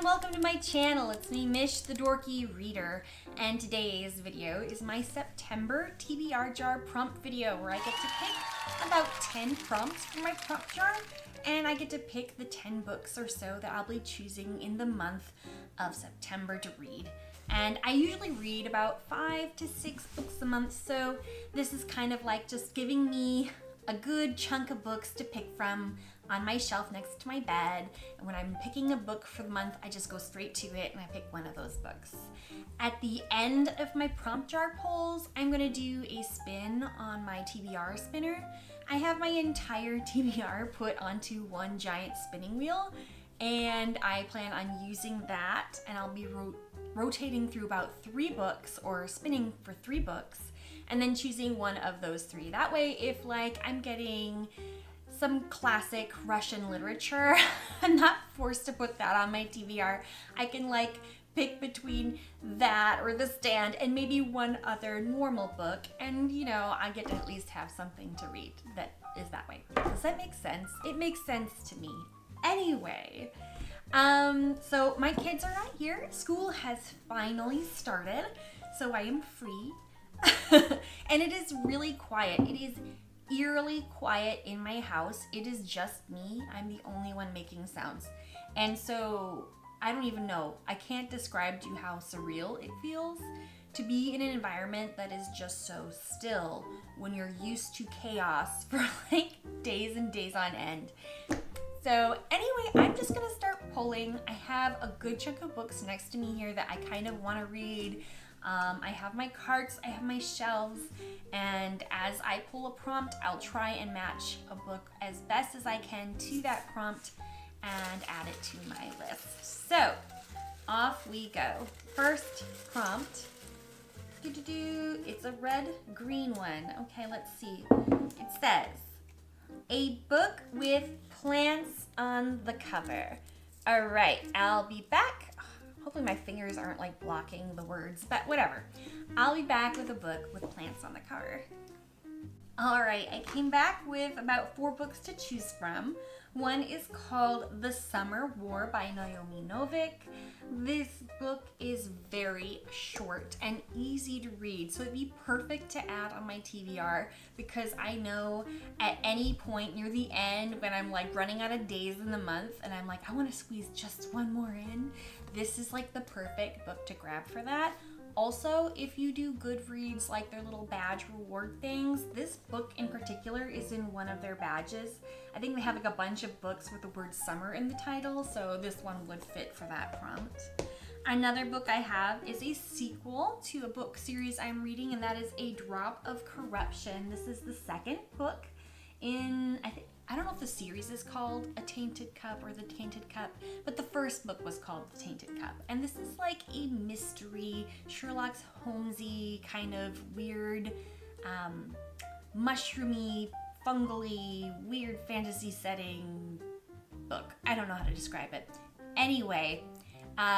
welcome to my channel. It's me, Mish, the Dorky Reader, and today's video is my September TBR Jar prompt video where I get to pick about 10 prompts for my prompt jar, and I get to pick the 10 books or so that I'll be choosing in the month of September to read. And I usually read about 5 to 6 books a month, so this is kind of like just giving me a good chunk of books to pick from on my shelf next to my bed. And when I'm picking a book for the month, I just go straight to it and I pick one of those books. At the end of my prompt jar polls, I'm gonna do a spin on my TBR spinner. I have my entire TBR put onto one giant spinning wheel, and I plan on using that, and I'll be rotating through about 3 books, or spinning for 3 books, and then choosing one of those 3. That way, if like I'm getting some classic Russian literature, I'm not forced to put that on my TBR. I can like pick between that or The Stand and maybe one other normal book, and you know, I get to at least have something to read that is that way. Does that make sense? It makes sense to me. Anyway, so my kids are not here. School has finally started, so I am free. And it is really quiet. It is eerily quiet in my house. It is just me. I'm the only one making sounds. And so I don't even know. I can't describe to you how surreal it feels to be in an environment that is just so still when you're used to chaos for like days and days on end. So anyway, I'm just gonna start polling. I have a good chunk of books next to me here that I kind of want to read. I have my carts, I have my shelves, and as I pull a prompt, I'll try and match a book as best as I can to that prompt and add it to my list. So off we go. First prompt. It's a red-green one. Okay, let's see. It says, a book with plants on the cover. All right, I'll be back. Hopefully my fingers aren't like blocking the words, but whatever. I'll be back with a book with plants on the cover. All right, I came back with about 4 books to choose from. One is called The Summer War by Naomi Novik. This book is very short and easy to read, so it'd be perfect to add on my TBR because I know at any point near the end when I'm like running out of days in the month and I'm like, I want to squeeze just one more in, this is like the perfect book to grab for that. Also, if you do Goodreads, like their little badge reward things, this book in particular is in one of their badges. I think they have like a bunch of books with the word summer in the title, so this one would fit for that prompt. Another book I have is a sequel to a book series I'm reading, and that is A Drop of Corruption. This is the second book in, I don't know if the series is called A Tainted Cup or The Tainted Cup, but the first book was called The Tainted Cup. And this is like a mystery, Sherlock Holmesy kind of weird, mushroomy, fungally, weird fantasy setting book. I don't know how to describe it. Anyway,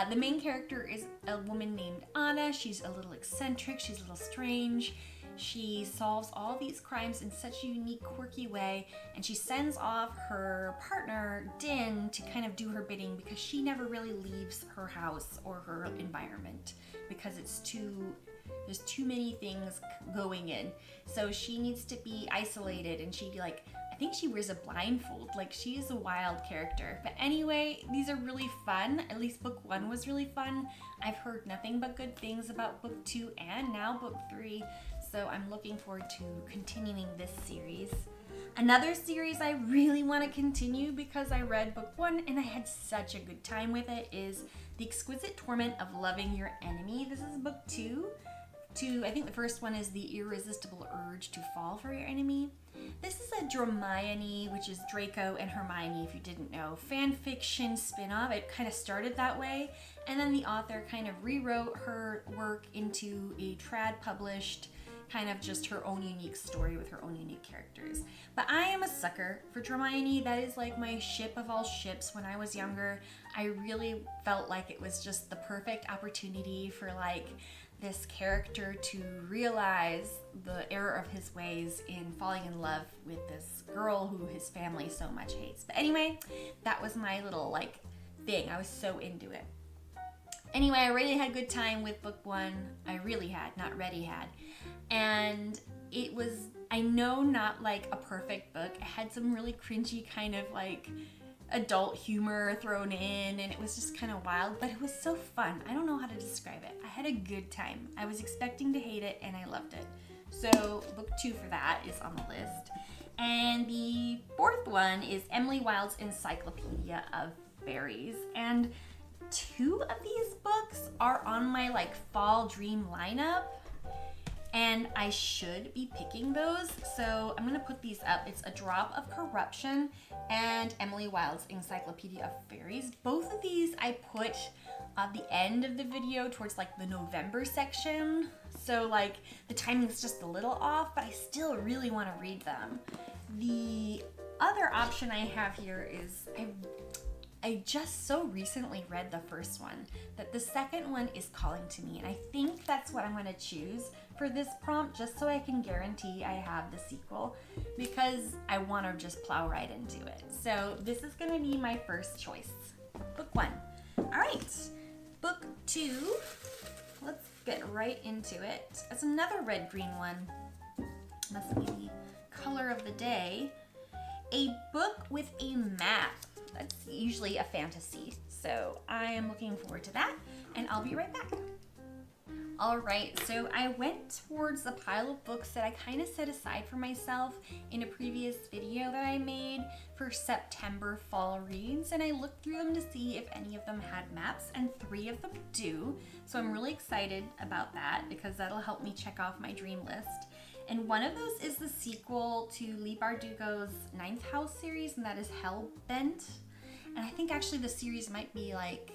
the main character is a woman named Anna. She's a little eccentric, she's a little strange. She solves all these crimes in such a unique, quirky way, and she sends off her partner, Din, to kind of do her bidding because she never really leaves her house or her environment because there's too many things going in. So she needs to be isolated, and I think she wears a blindfold. Like, she is a wild character. But anyway, these are really fun. At least book 1 was really fun. I've heard nothing but good things about book 2 and now book 3. So I'm looking forward to continuing this series. Another series I really want to continue because I read book 1 and I had such a good time with it is The Exquisite Torment of Loving Your Enemy. This is book 2. I think the first one is The Irresistible Urge to Fall for Your Enemy. This is a Hermione, which is Draco and Hermione, if you didn't know, fan fiction spin-off. It kind of started that way, and then the author kind of rewrote her work into a trad published kind of just her own unique story with her own unique characters. But I am a sucker for Hermione. That is like my ship of all ships when I was younger. I really felt like it was just the perfect opportunity for like this character to realize the error of his ways in falling in love with this girl who his family so much hates. But anyway, that was my little like thing. I was so into it. Anyway, I really had a good time with book one. I really had, not Reddy had. And it was, I know, not like a perfect book. It had some really cringy kind of like adult humor thrown in, and it was just kind of wild, but it was so fun. I don't know how to describe it. I had a good time. I was expecting to hate it, and I loved it. So book two for that is on the list. And the fourth one is Emily Wilde's Encyclopedia of Fairies. And two of these books are on my like fall dream lineup, and I should be picking those. So I'm gonna put these up. It's A Drop of Corruption and Emily Wilde's Encyclopedia of Fairies. Both of these I put at the end of the video towards like the November section. So like the timing's just a little off, but I still really want to read them. The other option I have here is I just so recently read the first one that the second one is calling to me, and I think that's what I'm going to choose for this prompt, just so I can guarantee I have the sequel, because I want to just plow right into it. So this is going to be my first choice. Book one. All right, book two. Let's get right into it. It's another red-green one. Must be the color of the day. A book with a map. That's usually a fantasy, so I am looking forward to that, and I'll be right back. All right, so I went towards a pile of books that I kind of set aside for myself in a previous video that I made for September fall reads, and I looked through them to see if any of them had maps, and 3 of them do. So I'm really excited about that because that'll help me check off my dream list. And one of those is the sequel to Leigh Bardugo's 9th House series, and that is Hellbent. And I think actually the series might be like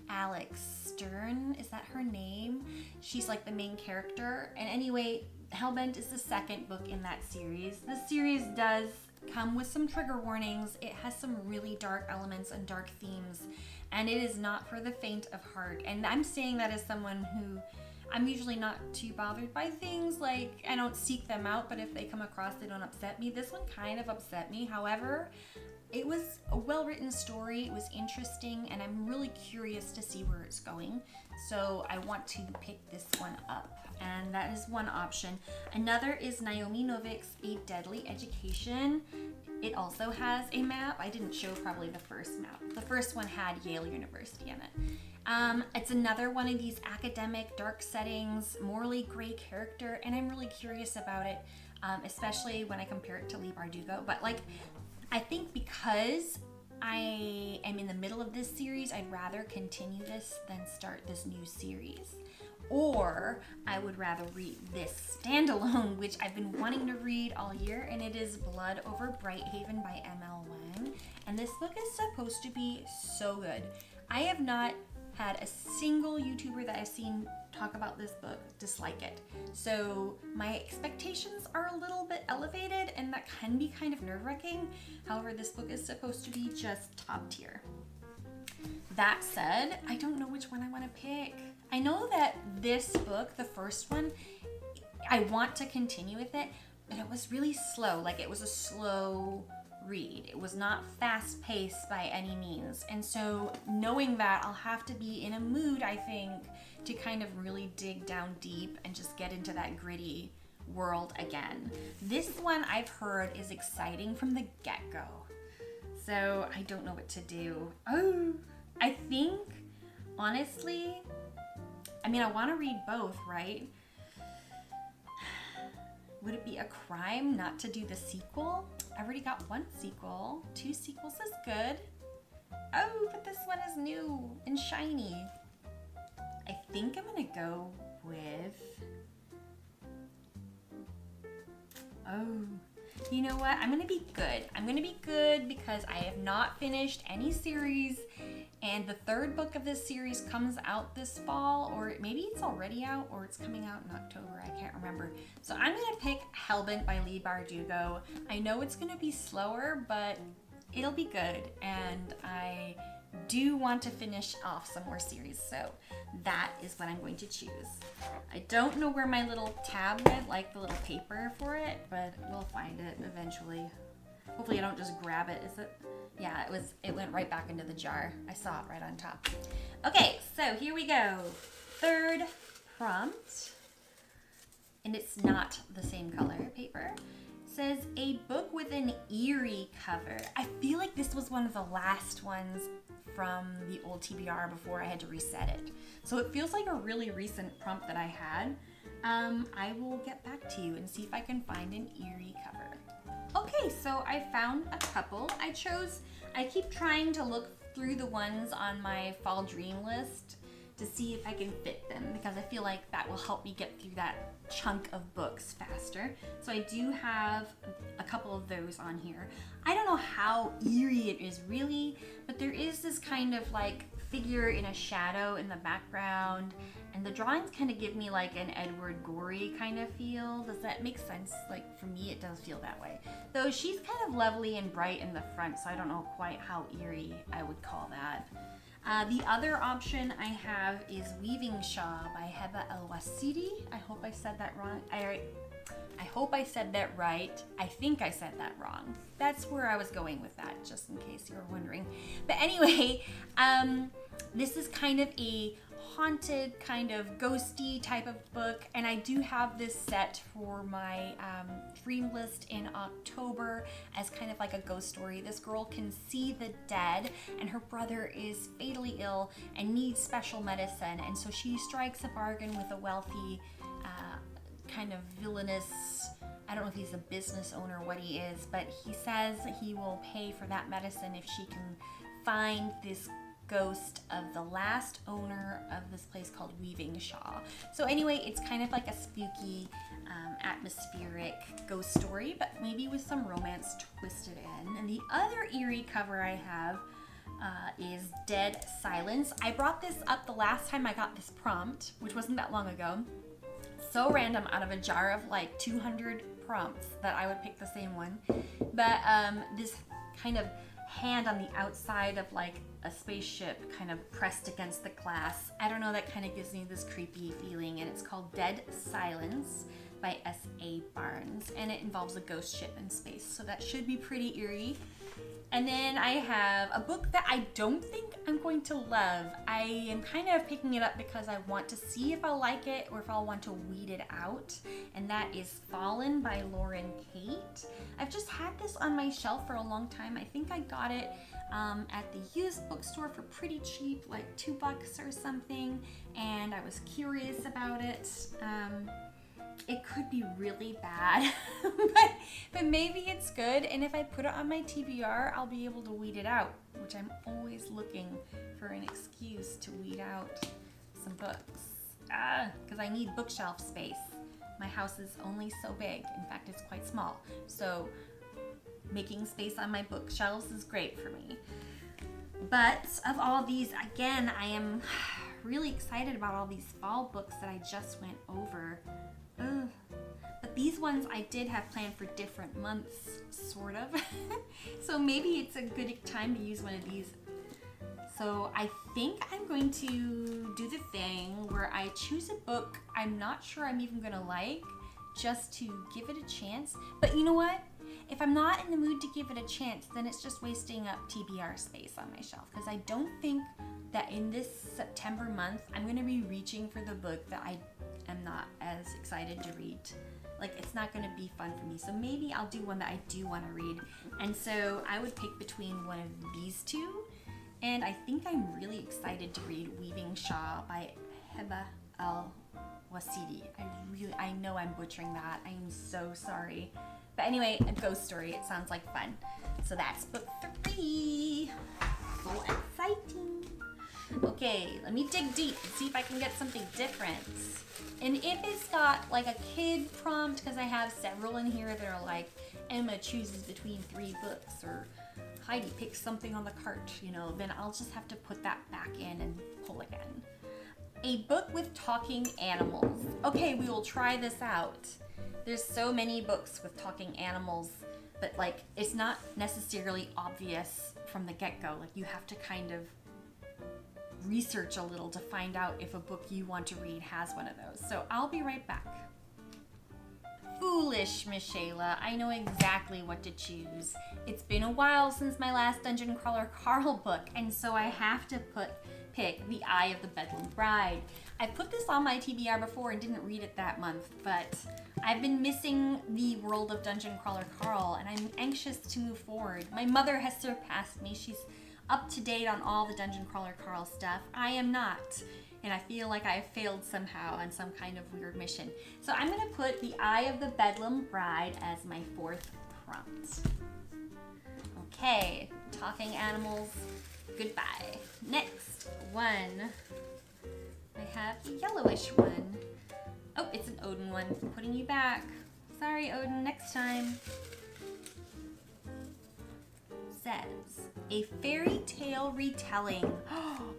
Alex Stern, is that her name? She's like the main character. And anyway, Hellbent is the second book in that series. The series does come with some trigger warnings. It has some really dark elements and dark themes, and it is not for the faint of heart. And I'm saying that as someone who, I'm usually not too bothered by things, like I don't seek them out, but if they come across, they don't upset me. This one kind of upset me. However, it was a well-written story. It was interesting, and I'm really curious to see where it's going. So I want to pick this one up, and that is one option. Another is Naomi Novik's A Deadly Education. It also has a map. I didn't show probably the first map. The first one had Yale University in it. It's another one of these academic, dark settings, morally gray character, and I'm really curious about it, especially when I compare it to Leigh Bardugo. But like, I think because I am in the middle of this series, I'd rather continue this than start this new series. Or I would rather read this standalone, which I've been wanting to read all year, and it is Blood Over Brighthaven by M.L. Wang. And this book is supposed to be so good. I have not had a single YouTuber that I've seen talk about this book dislike it. So my expectations are a little bit elevated, and that can be kind of nerve-wracking. However, this book is supposed to be just top tier. That said, I don't know which one I want to pick. I know that this book, the first one, I want to continue with it, but it was really slow. Like, it was a slow read. It was not fast-paced by any means. And so knowing that, I'll have to be in a mood, I think, to kind of really dig down deep and just get into that gritty world again. This one I've heard is exciting from the get-go. So I don't know what to do. Oh, I think, honestly, I mean, I want to read both, right? Would it be a crime not to do the sequel? I already got 1 sequel. 2 sequels is good. Oh, but this one is new and shiny. I think I'm gonna go with... Oh, you know what? I'm gonna be good. I'm gonna be good because I have not finished any series, and the 3rd book of this series comes out this fall, or maybe it's already out, or it's coming out in October. I can't remember. So I'm gonna pick Hellbent by Leigh Bardugo. I know it's gonna be slower, but it'll be good, and I do want to finish off some more series, so that is what I'm going to choose. I don't know where my little tab went, like the little paper for it, but we'll find it eventually. Hopefully I don't just grab it. Is it? Yeah, it went right back into the jar. I saw it right on top. Okay, so here we go. Third prompt. And it's not the same color paper. It says a book with an eerie cover. I feel like this was one of the last ones from the old TBR before I had to reset it. So it feels like a really recent prompt that I had. I will get back to you and see if I can find an eerie cover. Okay, so I found a couple. I keep trying to look through the ones on my fall dream list to see if I can fit them, because I feel like that will help me get through that chunk of books faster. So I do have a couple of those on here. I don't know how eerie it is really, but there is this kind of like figure in a shadow in the background, and the drawings kind of give me like an Edward Gorey kind of feel. Does that make sense? Like for me, it does feel that way. Though she's kind of lovely and bright in the front, so I don't know quite how eerie I would call that. The other option I have is Weaving Shawl by Heba El-Wasiti. I hope I said that wrong. I hope I said that right. I think I said that wrong. That's where I was going with that, just in case you were wondering. But anyway, this is kind of a haunted, kind of ghosty type of book, and I do have this set for my dream list in October as kind of like a ghost story. This girl can see the dead, and her brother is fatally ill and needs special medicine, and so she strikes a bargain with a wealthy kind of villainous, I don't know if he's a business owner or what he is, but he says he will pay for that medicine if she can find this ghost of the last owner of this place called Weaving Shaw. So anyway, it's kind of like a spooky, atmospheric ghost story, but maybe with some romance twisted in. And the other eerie cover I have is Dead Silence. I brought this up the last time I got this prompt, which wasn't that long ago. So random, out of a jar of like 200 prompts that I would pick the same one. But this kind of hand on the outside of like a spaceship kind of pressed against the glass. I don't know, that kind of gives me this creepy feeling, and it's called Dead Silence by S.A. Barnes, and it involves a ghost ship in space, so that should be pretty eerie. And then I have a book that I don't think I'm going to love. I am kind of picking it up because I want to see if I'll like it or if I'll want to weed it out. And that is Fallen by Lauren Kate. I've just had this on my shelf for a long time. I think I got it at the used bookstore for pretty cheap, like $2 or something. And I was curious about it. It could be really bad, but maybe it's good, and if I put it on my TBR, I'll be able to weed it out, which I'm always looking for an excuse to weed out some books, because I need bookshelf space. My house is only so big. In fact, it's quite small, so making space on my bookshelves is great for me. But of all these, again, I am really excited about all these fall books that I just went over. But these ones I did have planned for different months, sort of. So maybe it's a good time to use one of these. So I think I'm going to do the thing where I choose a book I'm not sure I'm even going to like, just to give it a chance. But you know what? If I'm not in the mood to give it a chance, then it's just wasting up TBR space on my shelf, because I don't think that in this September month I'm going to be reaching for the book that I am not as excited to read. Like, it's not going to be fun for me. So maybe I'll do one that I do want to read. And so I would pick between one of these two. And I think I'm really excited to read Weaving Shaw by Heba El-Wasiti. I know I'm butchering that. I am so sorry. But anyway, a ghost story. It sounds like fun. So that's book 3. So exciting. Okay, let me dig deep and see if I can get something different. And if it's got like a kid prompt, because I have several in here that are like, Emma chooses between 3 books, or Heidi picks something on the cart, then I'll just have to put that back in and pull again. A book with talking animals. Okay, we will try this out. There's so many books with talking animals, but like, it's not necessarily obvious from the get-go. Like, you have to kind of research a little to find out if a book you want to read has one of those. So I'll be right back. Foolish foolish, Miss Shayla. I know exactly what to choose. It's been a while since my last Dungeon Crawler Carl book, and so I have to pick The Eye of the Bedlam Bride. I put this on my TBR before and didn't read it that month, but I've been missing the world of Dungeon Crawler Carl, and I'm anxious to move forward. My mother has surpassed me. She's up to date on all the Dungeon Crawler Carl stuff. I am not, and I feel like I have failed somehow on some kind of weird mission. So I'm gonna put The Eye of the Bedlam Bride as my fourth prompt. Okay, talking animals, goodbye. Next one, I have a yellowish one. Oh, it's an Odin one. Putting you back. Sorry, Odin, next time. Says, a fairy tale retelling.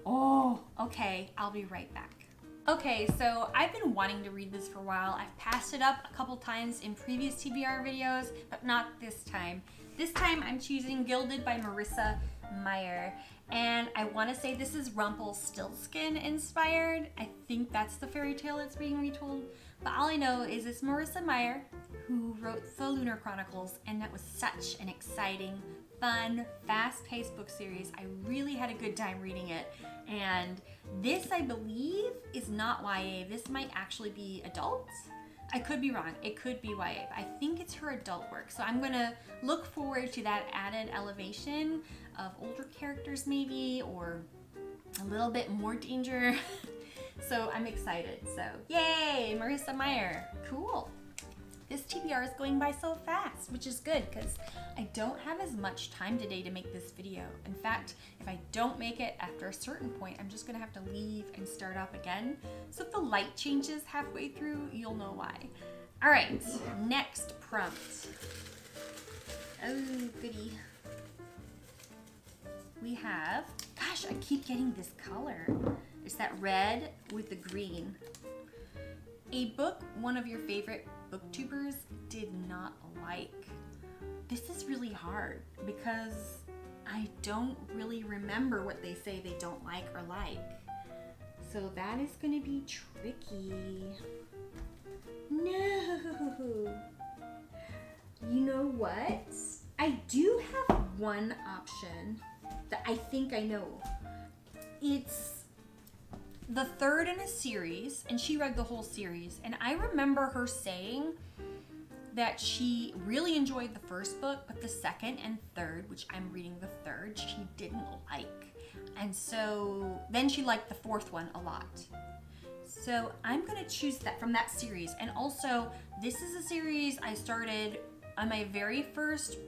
Oh, okay, I'll be right back. Okay, so I've been wanting to read this for a while. I've passed it up a couple times in previous TBR videos, but not this time. This time I'm choosing Gilded by Marissa Meyer. And I want to say this is Rumpelstiltskin inspired. I think that's the fairy tale that's being retold. But all I know is it's Marissa Meyer who wrote the Lunar Chronicles, and that was such an exciting, fun, fast-paced book series. I really had a good time reading it. And this, I believe, is not YA. This might actually be adult. I could be wrong. It could be YA, but I think it's her adult work. So I'm gonna look forward to that added elevation of older characters maybe, or a little bit more danger. So I'm excited. So yay, Marissa Meyer, cool. This TBR is going by so fast, which is good because I don't have as much time today to make this video. In fact, if I don't make it after a certain point, I'm just gonna have to leave and start up again. So if the light changes halfway through, you'll know why. All right, next prompt. Oh, goody. We have, gosh, I keep getting this color. It's that red with the green. A book one of your favorite booktubers did not like. This is really hard because I don't really remember what they say they don't like or like. So that is going to be tricky. No. You know what? I do have one option that I think I know. It's the third in a series, and she read the whole series, and I remember her saying that she really enjoyed the first book, but the second and third, which I'm reading the third, she didn't like. And so then she liked the fourth one a lot. So I'm gonna choose that from that series. And also, this is a series I started on my very first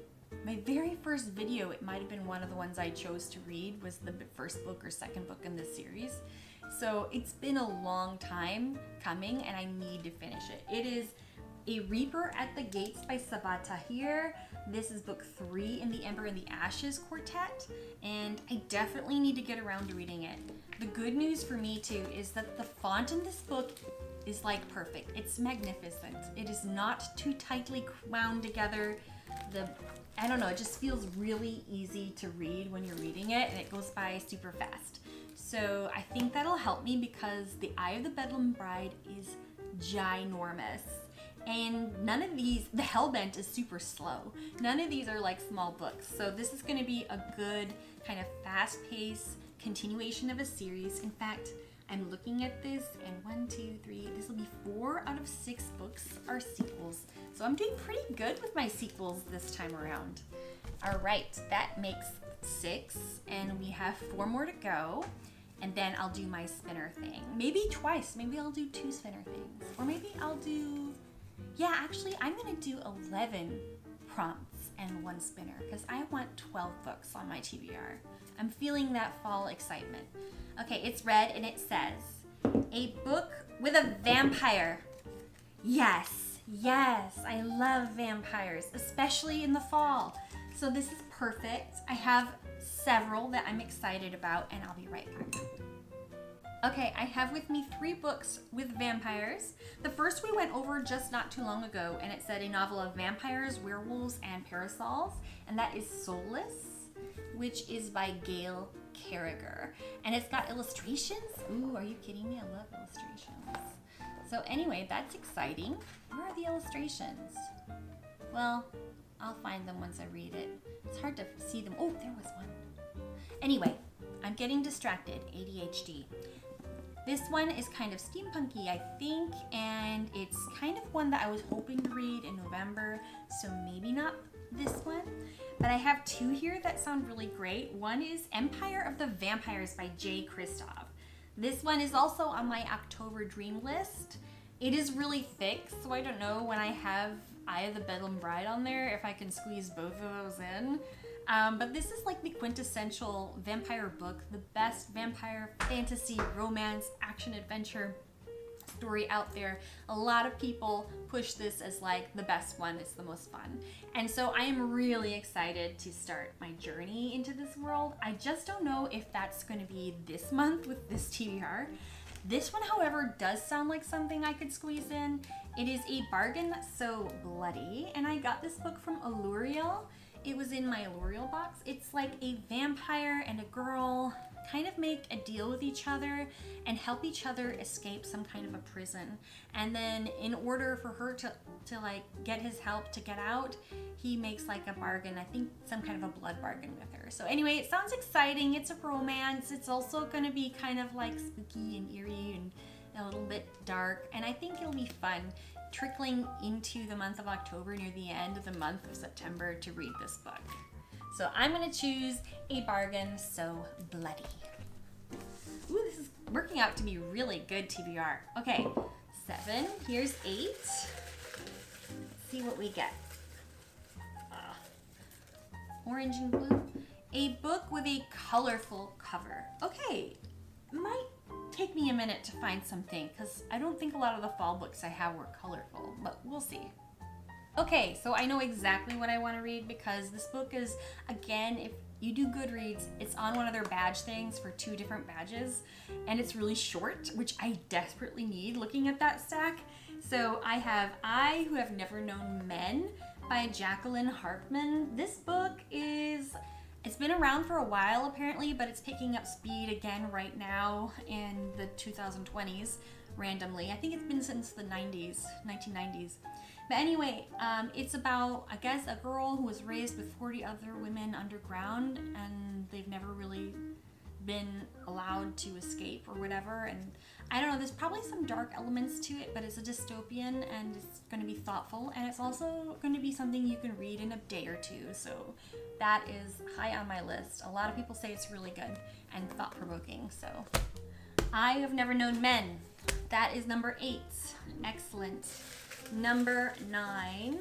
video. It might have been one of the ones I chose to read, was the first book or second book in this series. So it's been a long time coming and I need to finish it. It is A Reaper at the Gates by Sabaa Tahir. This is book 3 in the Ember and the Ashes quartet, and I definitely need to get around to reading it. The good news for me too is that the font in this book is like perfect. It's magnificent. It is not too tightly wound together. I don't know, it just feels really easy to read when you're reading it, and it goes by super fast. So I think that'll help me because The Eye of the Bedlam Bride is ginormous. And none of these, the Hellbent is super slow. None of these are like small books. So this is gonna be a good kind of fast-paced continuation of a series. In fact, I'm looking at this and 1, 2, 3, this will be 4 out of 6 books are sequels. So I'm doing pretty good with my sequels this time around. All right, that makes 6, and we have 4 more to go. And then I'll do my spinner thing. Maybe twice, maybe I'll do 2 spinner things. Or maybe I'll do, yeah, actually I'm gonna do 11 prompts and 1 spinner because I want 12 books on my TBR. I'm feeling that fall excitement. Okay, it's red and it says, a book with a vampire. Yes, yes, I love vampires, especially in the fall. So this is perfect. I have several that I'm excited about, and I'll be right back. Okay, I have with me 3 books with vampires. The first we went over just not too long ago, and it said a novel of vampires, werewolves, and parasols, and that is Soulless, which is by Gail Carragher. And it's got illustrations. Ooh, are you kidding me? I love illustrations. So anyway, that's exciting. Where are the illustrations? Well, I'll find them once I read it. It's hard to see them. Oh, there was one. Anyway, I'm getting distracted. ADHD. This one is kind of steampunky, I think, and it's kind of one that I was hoping to read in November, so maybe not this one. But I have two here that sound really great. One is Empire of the Vampires by J. Kristoff. This one is also on my October dream list. It is really thick, so I don't know when I have Eye of the Bedlam Bride on there if I can squeeze both of those in. But this is like the quintessential vampire book, the best vampire fantasy, romance, action, adventure story out there. A lot of people push this as like the best one. It's the most fun. And so I am really excited to start my journey into this world. I just don't know if that's going to be this month with this TBR. This one, however, does sound like something I could squeeze in. It is a bargain so bloody, and I got this book from Alluriel. It was in my L'Oreal box. It's like a vampire and a girl kind of make a deal with each other and help each other escape some kind of a prison. And then in order for her to like get his help to get out, he makes like a bargain, I think some kind of a blood bargain with her. So anyway, it sounds exciting. It's a romance. It's also gonna be kind of like spooky and eerie and a little bit dark. And I think it'll be fun trickling into the month of October near the end of the month of September to read this book. So I'm gonna choose a bargain so bloody. Ooh, this is working out to be really good TBR. Okay, 7, here's 8. Let's see what we get. Orange and blue. A book with a colorful cover. Okay, might take me a minute to find something because I don't think a lot of the fall books I have were colorful, but we'll see. Okay, so I know exactly what I want to read because this book is, again, if you do Goodreads, it's on one of their badge things for 2 different badges, and it's really short, which I desperately need looking at that stack. So I have I Who Have Never Known Men by Jacqueline Harpman. This book it's been around for a while apparently, but it's picking up speed again right now in the 2020s randomly. I think it's been since the 1990s. But anyway, it's about, I guess, a girl who was raised with 40 other women underground, and they've never really been allowed to escape or whatever. And I don't know, there's probably some dark elements to it, but it's a dystopian and it's going to be thoughtful, and it's also going to be something you can read in a day or two. So that is high on my list. A lot of people say it's really good and thought-provoking. So I Have Never Known Men. That is number 8. Excellent. Number 9.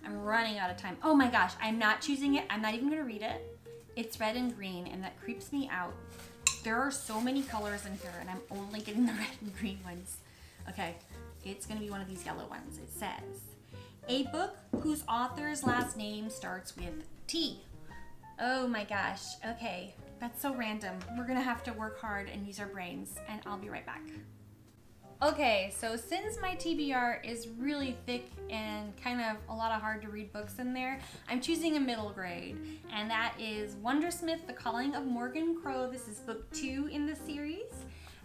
I'm running out of time. Oh my gosh, I'm not choosing it. I'm not even going to read it. It's red and green, and that creeps me out. There are so many colors in here, and I'm only getting the red and green ones. Okay, it's going to be one of these yellow ones. It says, a book whose author's last name starts with T. Oh my gosh. Okay, that's so random. We're going to have to work hard and use our brains, and I'll be right back. Okay, so since my TBR is really thick and kind of a lot of hard to read books in there, I'm choosing a middle grade, and that is Wondersmith, The Calling of Morgan Crow. This is book 2 in the series,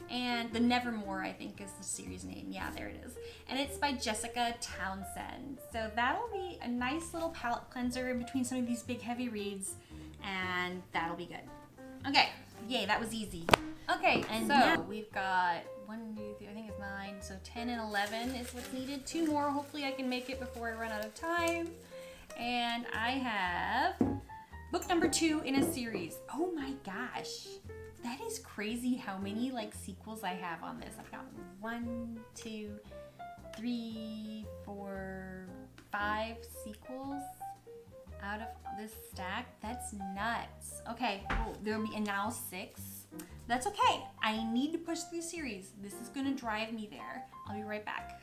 and The Nevermore, I think, is the series name. Yeah, there it is. And it's by Jessica Townsend. So that'll be a nice little palate cleanser in between some of these big heavy reads, and that'll be good. Okay, yay, that was easy. Okay, and so now we've got 1, 2, 3, I think it's 9, so 10 and 11 is what's needed. 2 more, hopefully I can make it before I run out of time. And I have book number 2 in a series. Oh my gosh, that is crazy how many like sequels I have on this. I've got 1, 2, 3, 4, 5 sequels out of this stack. That's nuts. Okay, oh, there'll be a now 6. That's okay. I need to push through the series. This is going to drive me there. I'll be right back.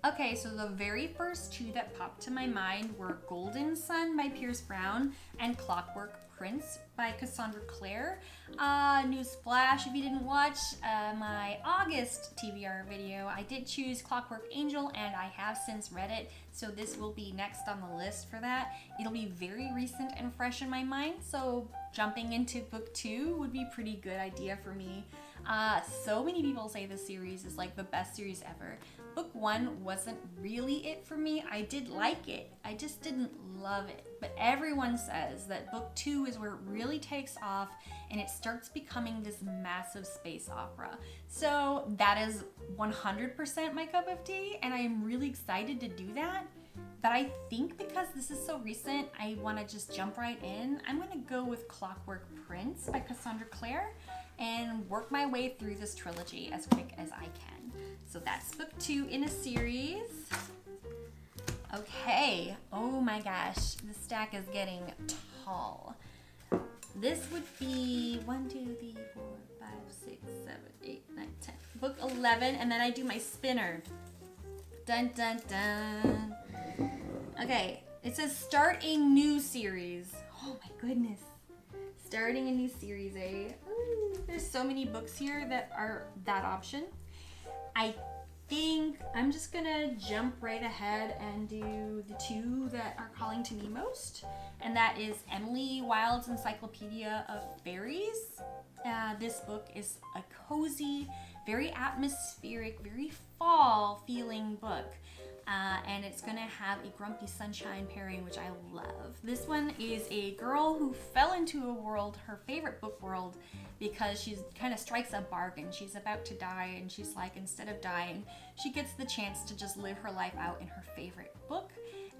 Okay, so the very first 2 that popped to my mind were Golden Sun by Pierce Brown and Clockwork Prince by Cassandra Clare. Newsflash, if you didn't watch my August TBR video, I did choose Clockwork Angel and I have since read it, so this will be next on the list for that. It'll be very recent and fresh in my mind, so jumping into book 2 would be a pretty good idea for me. So many people say this series is like the best series ever. Book 1 wasn't really it for me. I did like it, I just didn't love it. But everyone says that book 2 is where it really takes off and it starts becoming this massive space opera. So that is 100% my cup of tea, and I am really excited to do that. But I think because this is so recent, I want to just jump right in. I'm going to go with Clockwork Prince by Cassandra Clare and work my way through this trilogy as quick as I can. So that's book 2 in a series. Okay, oh my gosh, the stack is getting tall. This would be 1, 2, 3, 4, 5, 6, 7, 8, 9, 10. Book 11, and then I do my spinner. Dun, dun, dun. Okay, it says start a new series. Oh my goodness. Starting a new series, eh? Ooh, there's so many books here that are that option. I think I'm just gonna jump right ahead and do the 2 that are calling to me most, and that is Emily Wilde's Encyclopedia of Fairies. This book is a cozy, very atmospheric, very fall feeling book. And it's gonna have a Grumpy Sunshine pairing, which I love. This one is a girl who fell into a world, her favorite book world, because she's kind of strikes a bargain. She's about to die, and she's like, instead of dying, she gets the chance to just live her life out in her favorite book.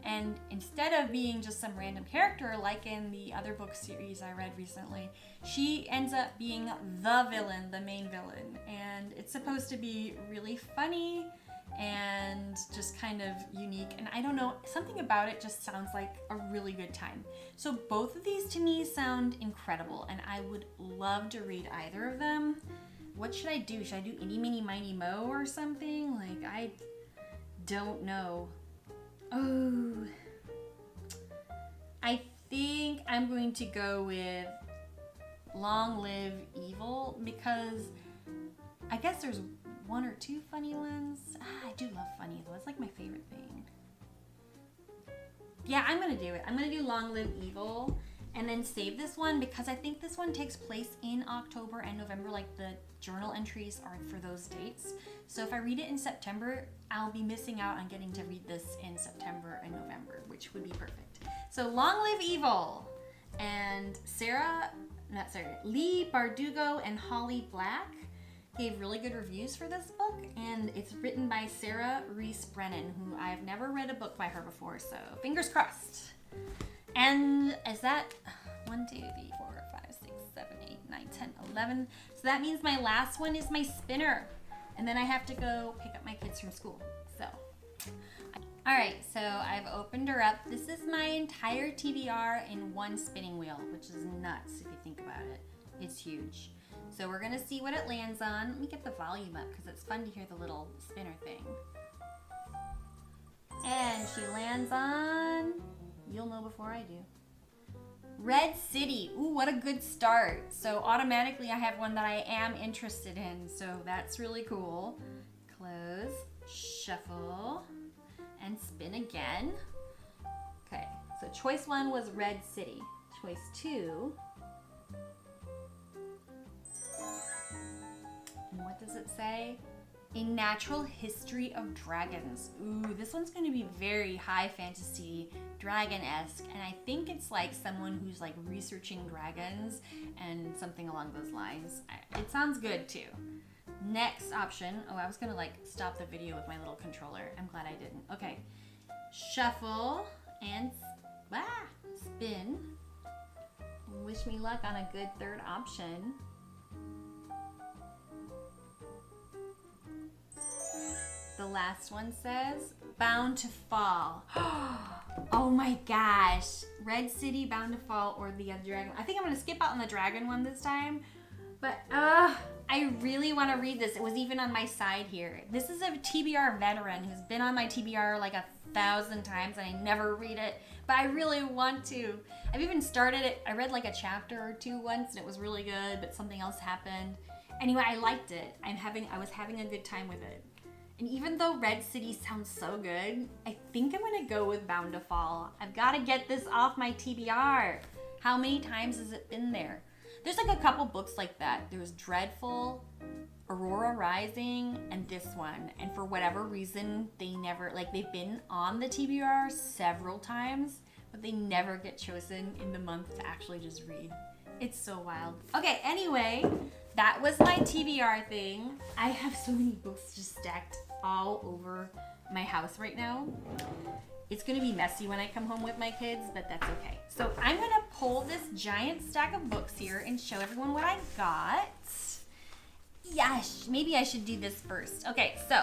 And instead of being just some random character like in the other book series I read recently, she ends up being the villain, the main villain. And it's supposed to be really funny and just kind of unique, and I don't know, something about it just sounds like a really good time. So both of these to me sound incredible, and I would love to read either of them. What should I do? Should I do Itty Meeny Miny Mo or something? Like, I don't know. Oh, I think I'm going to go with Long Live Evil, because I guess there's 1 or 2 funny ones. I do love funny though. It's like my favorite thing. Yeah, I'm gonna do it. I'm gonna do Long Live Evil and then save this one because I think this one takes place in October and November. Like the journal entries are for those dates. So if I read it in September, I'll be missing out on getting to read this in September and November, which would be perfect. So Long Live Evil, and Lee Bardugo and Holly Black gave really good reviews for this book, and it's written by Sarah Reese Brennan, who I've never read a book by her before, so fingers crossed. And is that 1, 2, 3, 4, 5, 6, 7, 8, 9, 10, 11? So that means my last one is my spinner, and then I have to go pick up my kids from school. So, all right, so I've opened her up. This is my entire TBR in one spinning wheel, which is nuts if you think about it. It's huge. So we're gonna see what it lands on. Let me get the volume up because it's fun to hear the little spinner thing. And she lands on, you'll know before I do, Red City. Ooh, what a good start. So automatically I have one that I am interested in, so that's really cool. Close, shuffle, and spin again. Okay, so choice 1 was Red City. Choice 2, and what does it say? A Natural History of Dragons. Ooh, this one's going to be very high fantasy, dragon-esque, and I think it's like someone who's like researching dragons and something along those lines. It sounds good too. Next option. Oh, I was going to like stop the video with my little controller. I'm glad I didn't. Okay. Shuffle and spin. Wish me luck on a good third option. The last one says Bound to Fall. Oh my gosh. Red City, Bound to Fall, or the other dragon. I think I'm going to skip out on the dragon one this time. But I really want to read this. It was even on my side here. This is a TBR veteran who's been on my TBR like 1,000 times and I never read it. but I really want to. I've even started it. I read like a chapter or two once and it was really good, but something else happened. Anyway, I liked it. I was having a good time with it. And even though Red City sounds so good, I think I'm gonna go with Bound to Fall. I've gotta get this off my TBR. How many times has it been there? There's like a couple books like that. There was Dreadful, Aurora Rising, and this one. And for whatever reason, they never, like they've been on the TBR several times, but they never get chosen in the month to actually just read. It's so wild. Okay, anyway, that was my TBR thing. I have so many books just stacked all over my house right now. It's gonna be messy when I come home with my kids, but that's okay. So I'm gonna pull this giant stack of books here and show everyone what I got. Yes, maybe I should do this first. Okay, so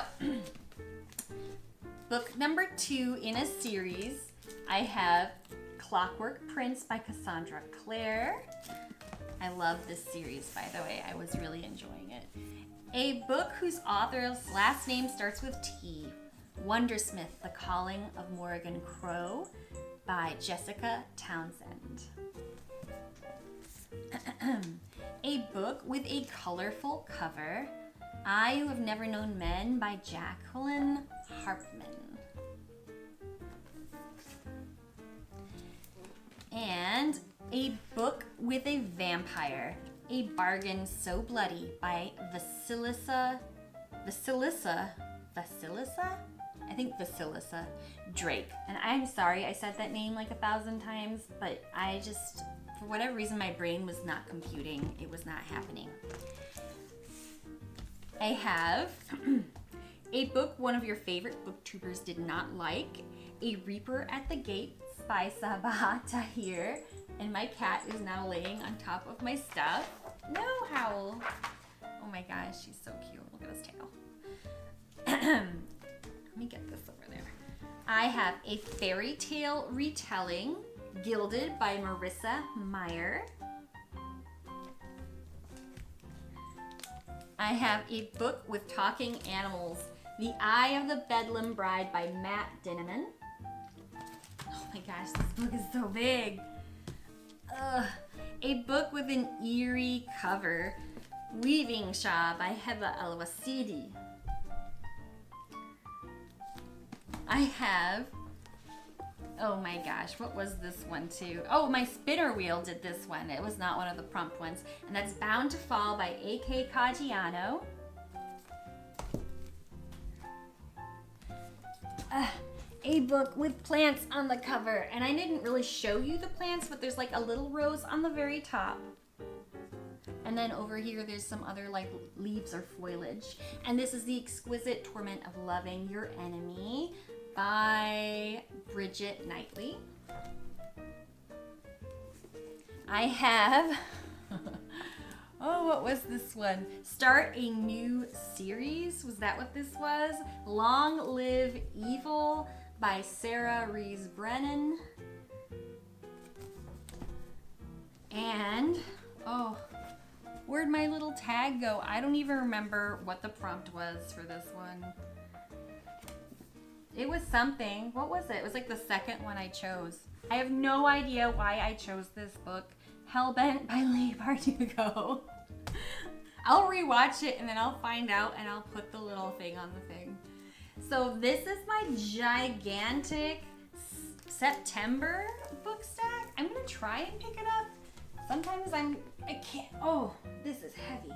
book number 2 in a series. I have Clockwork Prince by Cassandra Clare. I love this series, by the way. I was really enjoying it. A book whose author's last name starts with T. Wondersmith, The Calling of Morrigan Crow by Jessica Townsend. A book with a colorful cover. I Who Have Never Known Men by Jacqueline Harpman. And a book with a vampire. A Bargain So Bloody by Vasilisa Drake. And I'm sorry I said that name like 1,000 times, but I just, for whatever reason, my brain was not computing. It was not happening. I have a book one of your favorite booktroopers did not like, A Reaper at the Gates by Sabah Tahir. And my cat is now laying on top of my stuff. No, Howl. Oh my gosh, she's so cute. Look at his tail. Let me get this over there. I have a fairy tale retelling, Gilded by Marissa Meyer. I have a book with talking animals, The Eye of the Bedlam Bride by Matt Dinniman. Oh my gosh, this book is so big. A book with an eerie cover, Weaving Shah by Heba El-Wasidi. I have, oh my gosh, what was this one too? Oh, my spinner wheel did this one. It was not one of the prompt ones. And that's Bound to Fall by A.K. Caggiano. A book with plants on the cover. And I didn't really show you the plants, but there's like a little rose on the very top. And then over here, there's some other like leaves or foliage. And this is The Exquisite Torment of Loving Your Enemy by Bridget Knightley. I have, oh, what was this one? Start a New Series. Was that what this was? Long Live Evil by Sarah Rees Brennan. And, oh, where'd my little tag go? I don't even remember what the prompt was for this one. It was something. What was it? It was like the second one I chose. I have no idea why I chose this book. Hellbent by Leigh Bardugo. I'll rewatch it and then I'll find out and I'll put the little thing on the thing. So this is my gigantic September book stack. I'm gonna try and pick it up. Sometimes I can't, oh, this is heavy.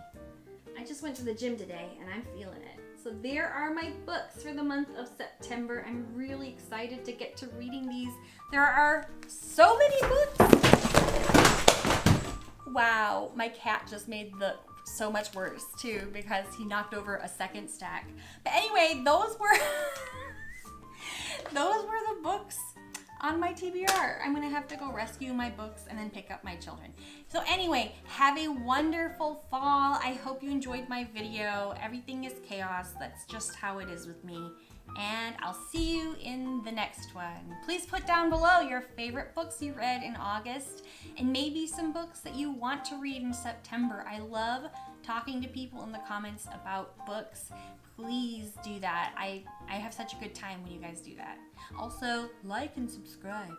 I just went to the gym today and I'm feeling it. So there are my books for the month of September. I'm really excited to get to reading these. There are so many books. Wow, my cat just made so much worse too because he knocked over a second stack. But anyway, those were the books on my TBR. I'm gonna have to go rescue my books and then pick up my children. So anyway, have a wonderful fall. I hope you enjoyed my video. Everything is chaos. That's just how it is with me. And I'll see you in the next one. Please put down below your favorite books you read in August and maybe some books that you want to read in September. I love talking to people in the comments about books. Please do that. I have such a good time when you guys do that. Also, like and subscribe.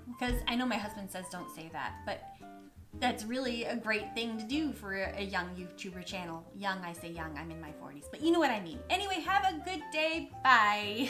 because I know my husband says don't say that, but that's really a great thing to do for a young YouTuber channel. Young, I say young, I'm in my 40s, but you know what I mean. Anyway, have a good day. Bye.